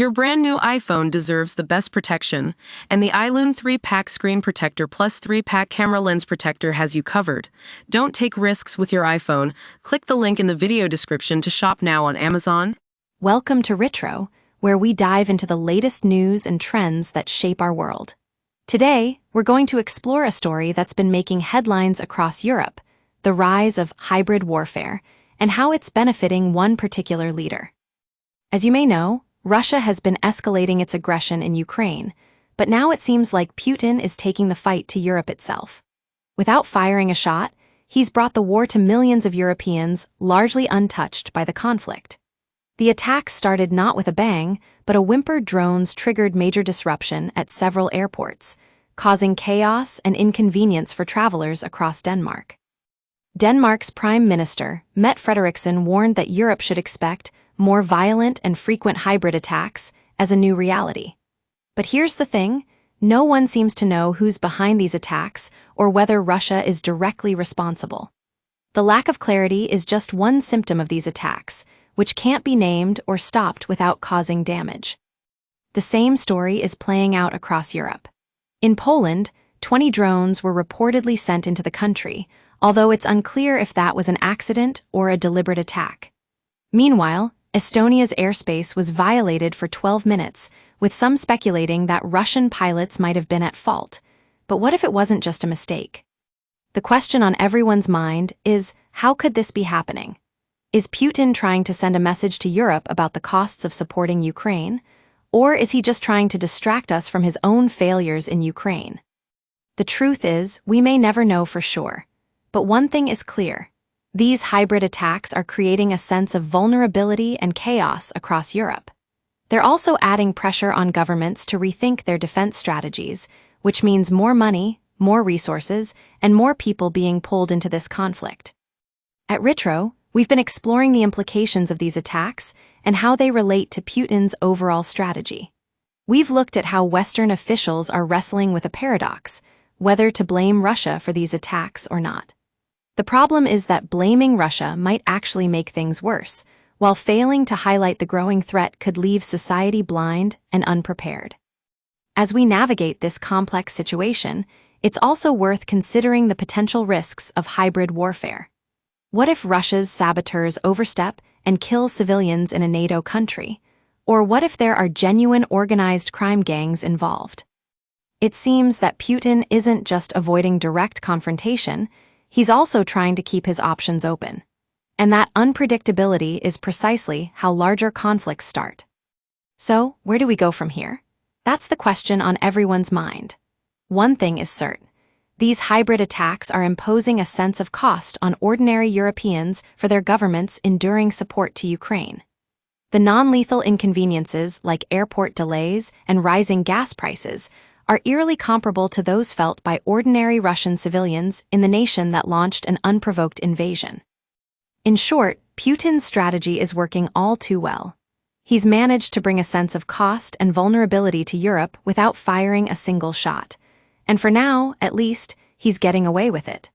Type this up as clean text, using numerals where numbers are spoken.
Your brand new iPhone deserves the best protection, and the iLune 3-Pack Screen Protector plus 3-Pack Camera Lens Protector has you covered. Don't take risks with your iPhone. Click the link in the video description to shop now on Amazon. Welcome to Retro, where we dive into the latest news and trends that shape our world. Today, we're going to explore a story that's been making headlines across Europe, the rise of hybrid warfare, and how it's benefiting one particular leader. As you may know, Russia has been escalating its aggression in Ukraine, but now it seems like Putin is taking the fight to Europe itself. Without firing a shot, he's brought the war to millions of Europeans, largely untouched by the conflict. The attacks started not with a bang, but a whimpered drones triggered major disruption at several airports, causing chaos and inconvenience for travelers across Denmark. Denmark's Prime Minister, Mette Frederiksen, warned that Europe should expect more violent and frequent hybrid attacks as a new reality. But here's the thing, no one seems to know who's behind these attacks or whether Russia is directly responsible. The lack of clarity is just one symptom of these attacks, which can't be named or stopped without causing damage. The same story is playing out across Europe. In Poland, 20 drones were reportedly sent into the country, although it's unclear if that was an accident or a deliberate attack. Meanwhile, Estonia's airspace was violated for 12 minutes, with some speculating that Russian pilots might have been at fault. But what if it wasn't just a mistake? The question on everyone's mind is, how could this be happening? Is Putin trying to send a message to Europe about the costs of supporting Ukraine? Or is he just trying to distract us from his own failures in Ukraine? The truth is, we may never know for sure. But one thing is clear. These hybrid attacks are creating a sense of vulnerability and chaos across Europe. They're also adding pressure on governments to rethink their defense strategies, which means more money, more resources, and more people being pulled into this conflict. At Retro, we've been exploring the implications of these attacks and how they relate to Putin's overall strategy. We've looked at how Western officials are wrestling with a paradox, whether to blame Russia for these attacks or not. The problem is that blaming Russia might actually make things worse, while failing to highlight the growing threat could leave society blind and unprepared. As we navigate this complex situation, it's also worth considering the potential risks of hybrid warfare. What if Russia's saboteurs overstep and kill civilians in a NATO country? Or what if there are genuine organized crime gangs involved? It seems that Putin isn't just avoiding direct confrontation, he's also trying to keep his options open. And that unpredictability is precisely how larger conflicts start. So, where do we go from here? That's the question on everyone's mind. One thing is certain. These hybrid attacks are imposing a sense of cost on ordinary Europeans for their government's enduring support to Ukraine. The non-lethal inconveniences like airport delays and rising gas prices are eerily comparable to those felt by ordinary Russian civilians in the nation that launched an unprovoked invasion. In short, Putin's strategy is working all too well. He's managed to bring a sense of cost and vulnerability to Europe without firing a single shot. And for now, at least, he's getting away with it.